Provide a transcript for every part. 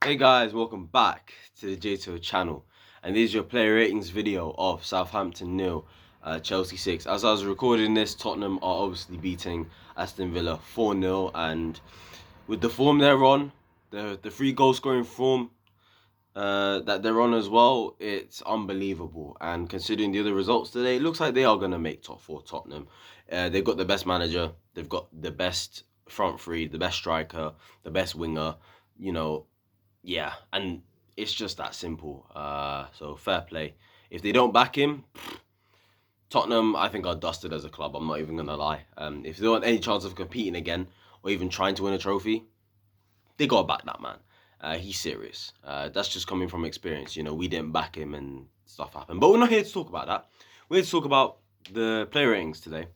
Hey guys, welcome back to the JTO channel, and this is your player ratings video of Southampton 0, Chelsea 6. As I was recording this, Tottenham are obviously beating Aston Villa 4-0, and with the form they're on, the free goal scoring form that they're on as well, it's unbelievable. And considering the other results today, it looks like they are going to make top 4 Tottenham. They've got the best manager, they've got the best front three, the best striker, the best winger, you know. Yeah, and it's just that simple. So fair play. If they don't back him, Tottenham, I think, are dusted as a club. I'm not even gonna lie. If they want any chance of competing again or even trying to win a trophy, they gotta back that man. He's serious. That's just coming from experience. You know, we didn't back him and stuff happened. But we're not here to talk about that. We're here to talk about the player ratings today.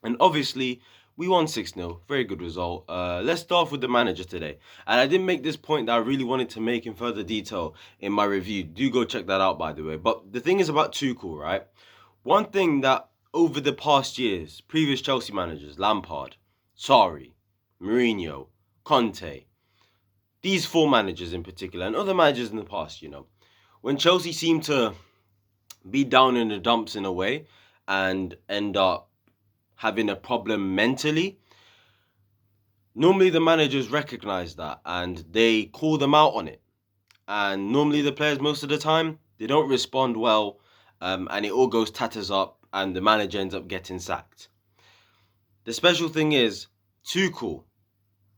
And obviously, we won 6-0. Very good result. Let's start off with the manager today. And I didn't make this point that I really wanted to make in further detail in my review. Do go check that out, by the way. But the thing is about Tuchel, right? One thing that over the past years, previous Chelsea managers, Lampard, Sarri, Mourinho, Conte, these four managers in particular, and other managers in the past, when Chelsea seem to be down in the dumps in a way and end up having a problem mentally, normally the managers recognize that and they call them out on it. And normally the players, most of the time, they don't respond well, and it all goes tatters up and the manager ends up getting sacked. The special thing is Tuchel,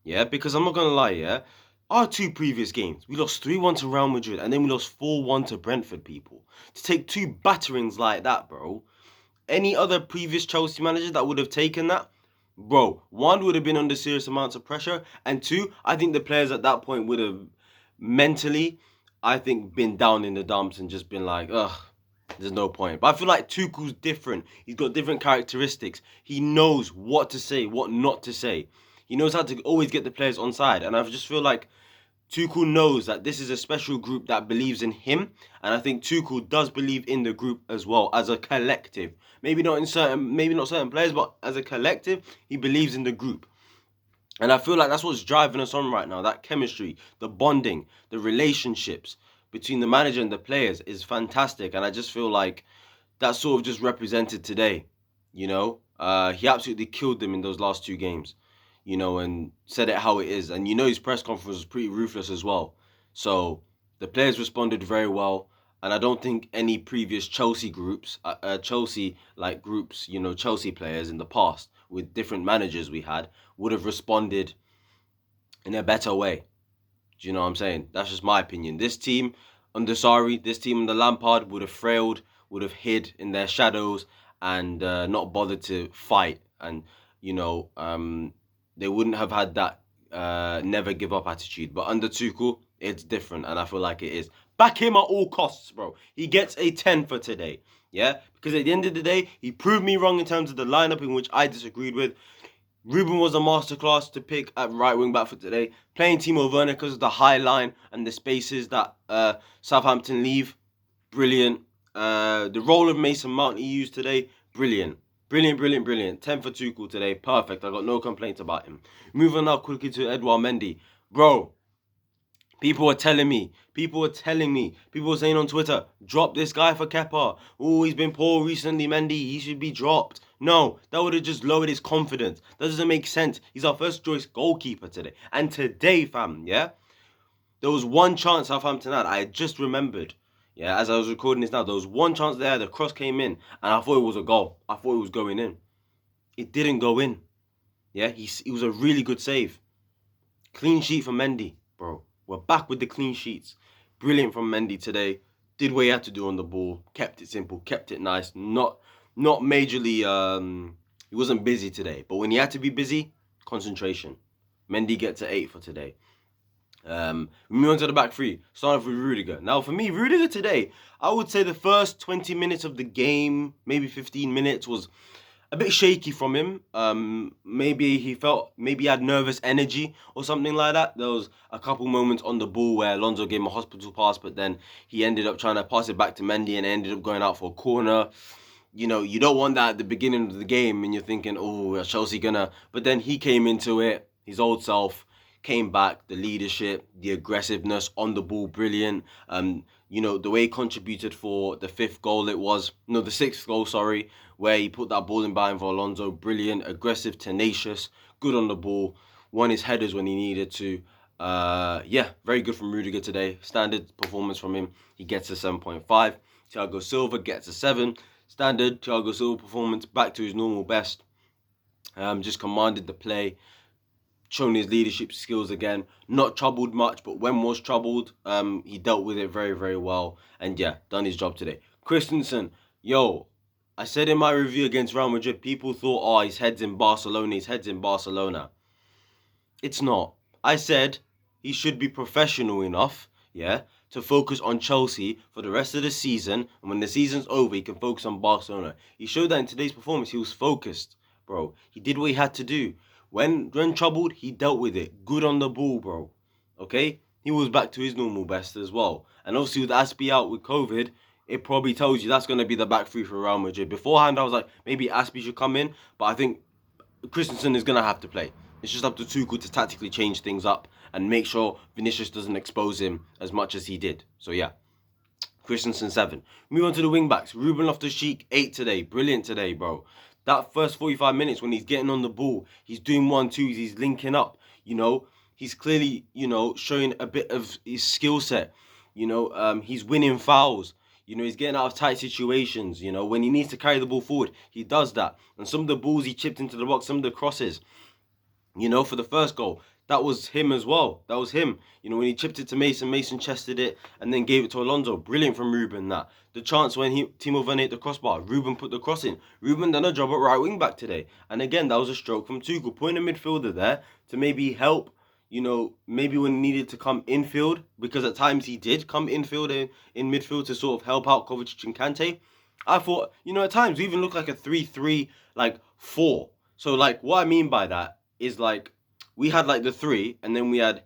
because I'm not going to lie, our two previous games, we lost 3-1 to Real Madrid and then we lost 4-1 to Brentford, people. To take two batterings like that, bro, any other previous Chelsea manager that would have taken that, bro, one, would have been under serious amounts of pressure, and two, I think the players at that point would have mentally, I think, been down in the dumps and just been like, ugh, there's no point. But I feel like Tuchel's different. He's got different characteristics. He knows what to say, what not to say. He knows how to always get the players on side, and I just feel like Tuchel knows that this is a special group that believes in him, and I think Tuchel does believe in the group as well as a collective. Maybe not certain players, but as a collective, he believes in the group. And I feel like that's what's driving us on right now. That chemistry, the bonding, the relationships between the manager and the players is fantastic, and I just feel like that's sort of just represented today. He absolutely killed them in those last two games. And said it how it is. And his press conference was pretty ruthless as well. So the players responded very well. And I don't think any previous Chelsea groups, Chelsea players in the past with different managers we had would have responded in a better way. Do you know what I'm saying? That's just my opinion. This team under Sarri, this team under Lampard would have frailed, would have hid in their shadows and not bothered to fight. And, they wouldn't have had that never give up attitude. But under Tuchel, it's different, and I feel like it is. Back him at all costs, bro. He gets a 10 for today, because at the end of the day, he proved me wrong in terms of the lineup in which I disagreed with. Ruben was a masterclass to pick at right wing back for today. Playing Timo Werner because of the high line and the spaces that Southampton leave, brilliant. The role of Mason Mount he used today, brilliant. Brilliant. 10 for Tuchel today. Perfect. I got no complaints about him. Moving now quickly to Edouard Mendy. Bro, people were saying on Twitter, drop this guy for Kepa. Oh, he's been poor recently, Mendy. He should be dropped. No, that would have just lowered his confidence. That doesn't make sense. He's our first choice goalkeeper today. And today, fam, there was one chance Southampton had. I just remembered. As I was recording this now, there was one chance there, the cross came in, and I thought it was a goal. I thought it was going in. It didn't go in. It was a really good save. Clean sheet for Mendy, bro. We're back with the clean sheets. Brilliant from Mendy today. Did what he had to do on the ball. Kept it simple, kept it nice. Not majorly, he wasn't busy today. But when he had to be busy, concentration. Mendy gets an 8 for today. We move on to the back three. Starting off with Rudiger. Now, for me, Rudiger today, I would say the first 20 minutes of the game, maybe 15 minutes, was a bit shaky from him. Maybe he had nervous energy or something like that. There was a couple moments on the ball where Alonso gave him a hospital pass, but then he ended up trying to pass it back to Mendy and ended up going out for a corner. You don't want that at the beginning of the game and you're thinking, oh, are Chelsea gonna... But then he came into it, his old self, came back, the leadership, the aggressiveness on the ball, brilliant. The way he contributed for the the sixth goal, sorry, where he put that ball in behind for Alonso, brilliant, aggressive, tenacious, good on the ball, won his headers when he needed to. Very good from Rudiger today. Standard performance from him. He gets a 7.5. Thiago Silva gets a 7. Standard Thiago Silva performance, back to his normal best. Just commanded the play, shown his leadership skills again. Not troubled much, but when was troubled, he dealt with it very, very well. And yeah, done his job today. Christensen, I said in my review against Real Madrid, people thought, oh, his head's in Barcelona. It's not. I said he should be professional enough, to focus on Chelsea for the rest of the season. And when the season's over, he can focus on Barcelona. He showed that in today's performance. He was focused, bro. He did what he had to do. When troubled, he dealt with it. Good on the ball, bro. Okay? He was back to his normal best as well. And obviously with Aspie out with COVID, it probably tells you that's going to be the back three for Real Madrid. Beforehand, I was like, maybe Aspie should come in. But I think Christensen is going to have to play. It's just up to Tuchel to tactically change things up and make sure Vinicius doesn't expose him as much as he did. So yeah, Christensen 7. Move on to the wing backs. Ruben Loftus-Cheek 8 today. Brilliant today, bro. That first 45 minutes when he's getting on the ball, he's doing 1-2s, he's linking up. He's clearly, showing a bit of his skill set. He's winning fouls. He's getting out of tight situations. When he needs to carry the ball forward, he does that. And some of the balls he chipped into the box, some of the crosses, for the first goal, that was him as well. That was him. When he chipped it to Mason, Mason chested it and then gave it to Alonso. Brilliant from Ruben, that. The chance when Timo Werner hit the crossbar, Ruben put the cross in. Ruben done a job at right wing back today. And again, that was a stroke from Tuchel. Putting a midfielder there to maybe help, maybe when he needed to come infield, because at times he did come infield in midfield to sort of help out Kovacic and Kante. I thought, at times we even looked like a 3-3, 4. So, what I mean by that is, we had, the 3, and then we had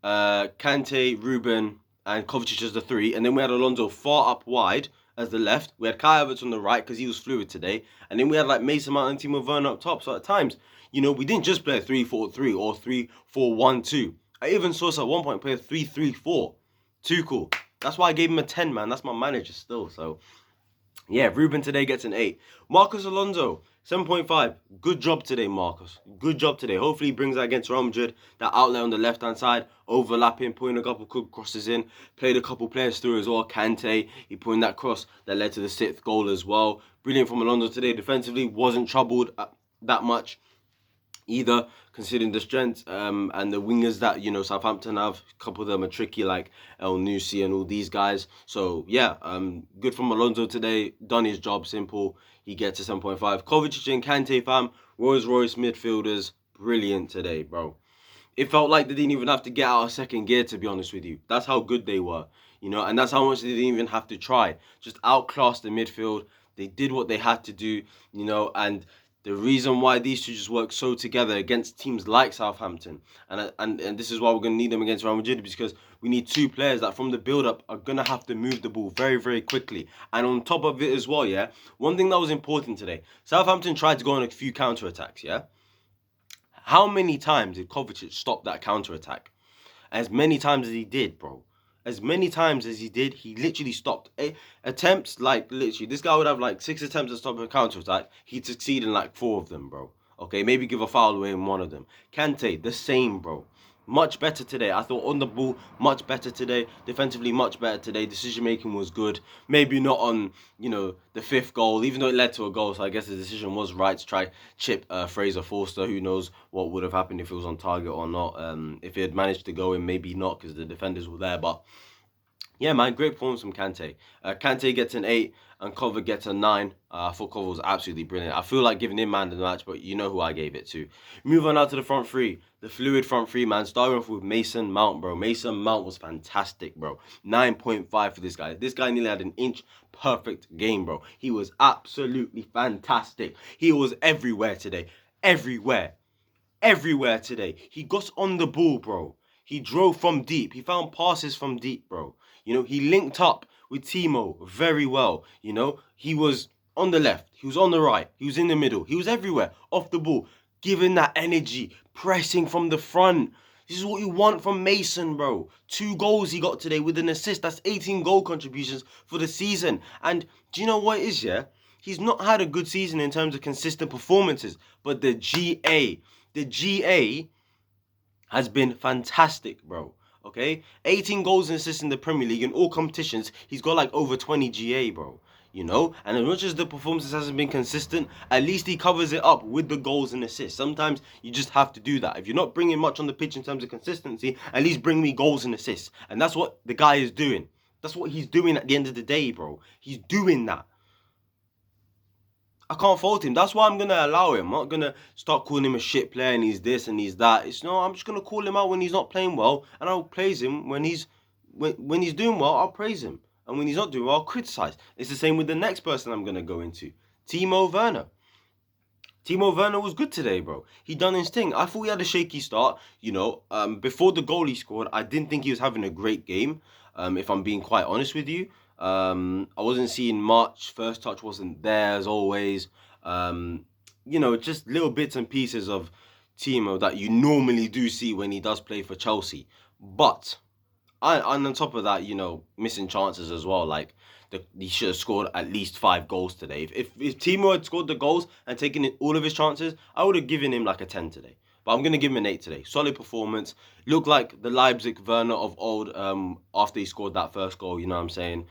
Kante, Ruben, and Kovacic as the 3, and then we had Alonso far up wide as the left. We had Kai Havertz on the right because he was fluid today, and then we had, Mason Mount and Timo Werner up top. So at times, we didn't just play a 3-4-3 or 3-4-1-2. I even saw us at one point play a 3-3-4. Tuchel. That's why I gave him a 10, man. That's my manager still, so... yeah, Ruben today gets an 8. Marcos Alonso, 7.5. Good job today, Marcos. Good job today. Hopefully he brings that against Real Madrid. That outlet on the left-hand side, overlapping, putting a couple good crosses in. Played a couple players through as well. Kante, he put in that cross that led to the 6th goal as well. Brilliant from Alonso today. Defensively, wasn't troubled that much either, considering the strength and the wingers that Southampton have. A couple of them are tricky, like El Nusi and all these guys. So yeah, good from Alonso today. Done his job. Simple. He gets a 7.5. Kovacic and Kante, fam, Rolls Royce midfielders, brilliant today, bro. It felt like they didn't even have to get out of second gear, to be honest with you. That's how good they were, and that's how much they didn't even have to try. Just outclassed the midfield. They did what they had to do, and the reason why these two just work so together against teams like Southampton, and this is why we're going to need them against Real Madrid, because we need two players that from the build-up are going to have to move the ball very, very quickly. And on top of it as well, one thing that was important today, Southampton tried to go on a few counter-attacks, How many times did Kovacic stop that counter-attack? As many times as he did, bro. As many times as he did, he literally stopped. Attempts, literally, this guy would have 6 attempts to stop a counter-attack. He'd succeed in 4 of them, bro. Okay, maybe give a foul away in 1 of them. Kante, the same, bro. Much better today. I thought on the ball, much better today. Defensively, much better today. Decision-making was good. Maybe not on, the 5th goal, even though it led to a goal. So I guess the decision was right to try chip Fraser Forster. Who knows what would have happened if it was on target or not. If it had managed to go in, maybe not, because the defenders were there. But yeah, man, great performance from Kante. Kante gets an 8 and Kova gets a 9. I thought Kova was absolutely brilliant. I feel like giving him man of the match, but you know who I gave it to. Move on now to the front 3. The fluid front 3, man. Starting off with Mason Mount, bro. Mason Mount was fantastic, bro. 9.5 for this guy. This guy nearly had an inch perfect game, bro. He was absolutely fantastic. He was everywhere today. Everywhere. Everywhere today. He got on the ball, bro. He drove from deep. He found passes from deep, bro. He linked up with Timo very well. He was on the left. He was on the right. He was in the middle. He was everywhere. Off the ball. Giving that energy. Pressing from the front. This is what you want from Mason, bro. 2 goals he got today with an assist. That's 18 goal contributions for the season. And do you know what it is, yeah? He's not had a good season in terms of consistent performances, but the GA has been fantastic, bro. Okay? 18 goals and assists in the Premier League in all competitions. He's got like over 20 GA, bro. You know? And as much as the performances hasn't been consistent, at least he covers it up with the goals and assists. Sometimes you just have to do that. If you're not bringing much on the pitch in terms of consistency, at least bring me goals and assists. And that's what the guy is doing. That's what he's doing at the end of the day, bro. He's doing that. I can't fault him. That's why I'm gonna allow him. I'm not gonna start calling him a shit player and he's this and he's that. It's no. I'm just gonna call him out when he's not playing well, and I'll praise him when he's doing well. I'll praise him, and when he's not doing well, I'll criticize. It's the same with the next person I'm gonna go into, Timo Werner. Timo Werner was good today, bro. He done his thing. I thought he had a shaky start. You know, before the goal he scored, I didn't think he was having a great game. If I'm being quite honest with you, I wasn't seeing much. First touch wasn't there as always. You know, just little bits and pieces of Timo that you normally do see when he does play for Chelsea. But and on top of that, you know, missing chances as well. Like he should have scored at least 5 goals today. If Timo had scored the goals and taken all of his chances, I would have given him like a 10 today. But I'm gonna give him an 8 today. Solid performance. Looked like the Leipzig Werner of old. After he scored that first goal, you know what I'm saying.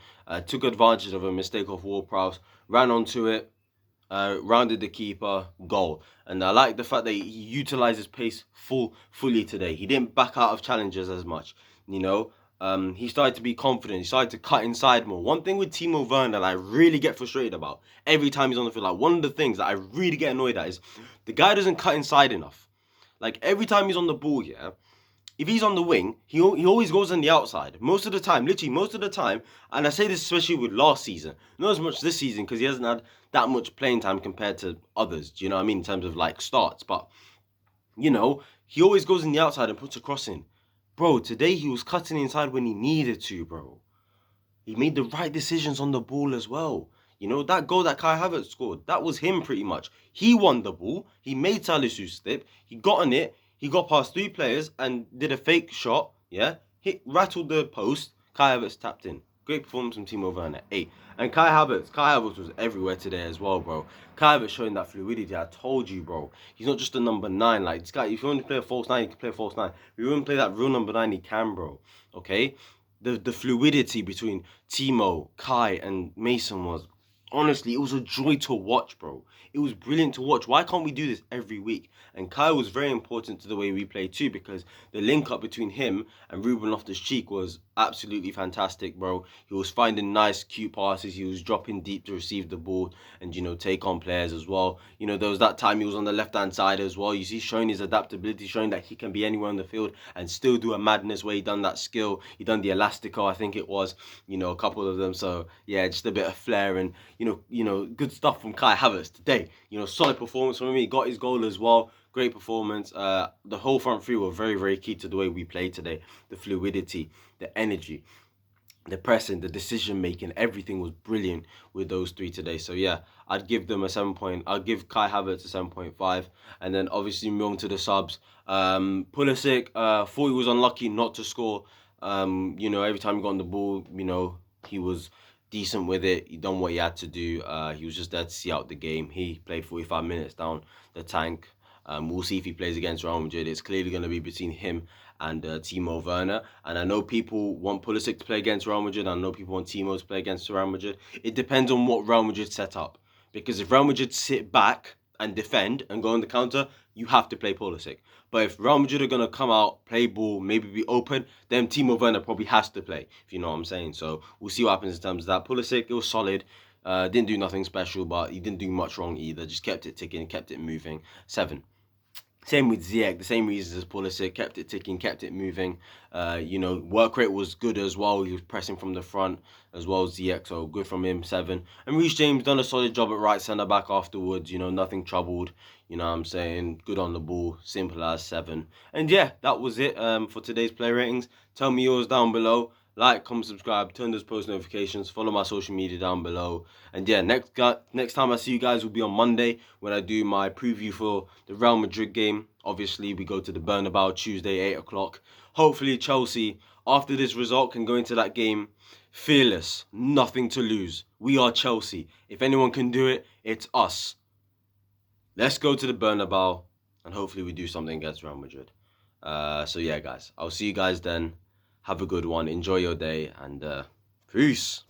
Took advantage of a mistake of Ward-Prowse, ran onto it, rounded the keeper, goal. And I like the fact that he utilized his pace fully today. He didn't back out of challenges as much, you know. He started to be confident. He started to cut inside more. One thing with Timo Werner that I really get frustrated about every time he's on the field, like one of the things that I really get annoyed at is the guy doesn't cut inside enough. Like every time he's on the ball, yeah, if he's on the wing, he always goes on the outside. Most of the time, literally most of the time. And I say this especially with last season. Not as much this season because he hasn't had that much playing time compared to others. Do you know what I mean? In terms of like starts. But, you know, he always goes on the outside and puts a cross in. Bro, today he was cutting inside when he needed to, bro. He made the right decisions on the ball as well. You know, that goal that Kai Havertz scored, that was him pretty much. He won the ball. He made Salisu slip. He got on it. He got past 3 players and did a fake shot. Yeah, rattled the post. Kai Havertz tapped in. Great performance from Timo Werner. 8. And Kai Havertz was everywhere today as well, bro. Kai Havertz showing that fluidity. I told you, bro. He's not just a number 9. Like, this guy, if you want to play a false 9, he can play a false 9. If you want to play that real number 9, he can, bro. Okay? The fluidity between Timo, Kai, and Mason was, honestly, it was a joy to watch, bro. It was brilliant to watch. Why can't we do this every week? And Kai was very important to the way we play too, because the link up between him and Ruben Loftus-Cheek was absolutely fantastic, bro. He was finding nice, cute passes. He was dropping deep to receive the ball and, you know, take on players as well. You know, there was that time he was on the left-hand side as well. You see, showing his adaptability, showing that he can be anywhere on the field and still do a madness where he done that skill. He done the elastico, I think it was, you know, a couple of them. So, yeah, just a bit of flair and, you know, good stuff from Kai Havertz today. You know, solid performance from him. He got his goal as well. Great performance. The whole front three were very, very key to the way we played today. The fluidity, the energy, the pressing, the decision making, everything was brilliant with those 3 today. So yeah, I'd give them a 7 point. I'd give Kai Havertz a 7.5, and then obviously moving to the subs. Pulisic, thought he was unlucky not to score. You know, every time he got on the ball, you know, he was decent with it. He done what he had to do. He was just there to see out the game. He played 45 minutes down the tank. We'll see if he plays against Real Madrid. It's clearly going to be between him and Timo Werner. And I know people want Pulisic to play against Real Madrid. I know people want Timo to play against Real Madrid. It depends on what Real Madrid set up. Because if Real Madrid sit back and defend and go on the counter, you have to play Pulisic. But if Real Madrid are going to come out, play ball, maybe be open, then Timo Werner probably has to play, if you know what I'm saying. So we'll see what happens in terms of that. Pulisic, it was solid. Didn't do nothing special, but he didn't do much wrong either. Just kept it ticking, kept it moving. 7. Same with Ziyech, the same reasons as Pulisic, kept it ticking, kept it moving. You know, work rate was good as well. He was pressing from the front as well as Ziyech, so good from him, 7. And Reece James done a solid job at right centre back afterwards. You know, nothing troubled. You know what I'm saying? Good on the ball, simple as 7. And yeah, that was it for today's player ratings. Tell me yours down below. like, comment, subscribe, turn those post notifications, follow my social media down below. And yeah, next time I see you guys will be on Monday when I do my preview for the Real Madrid game. Obviously, we go to the Bernabeu Tuesday, 8 o'clock. Hopefully, Chelsea, after this result, can go into that game fearless, nothing to lose. We are Chelsea. If anyone can do it, it's us. Let's go to the Bernabeu, and hopefully we do something against Real Madrid. So yeah, guys, I'll see you guys then. Have a good one. Enjoy your day, and peace.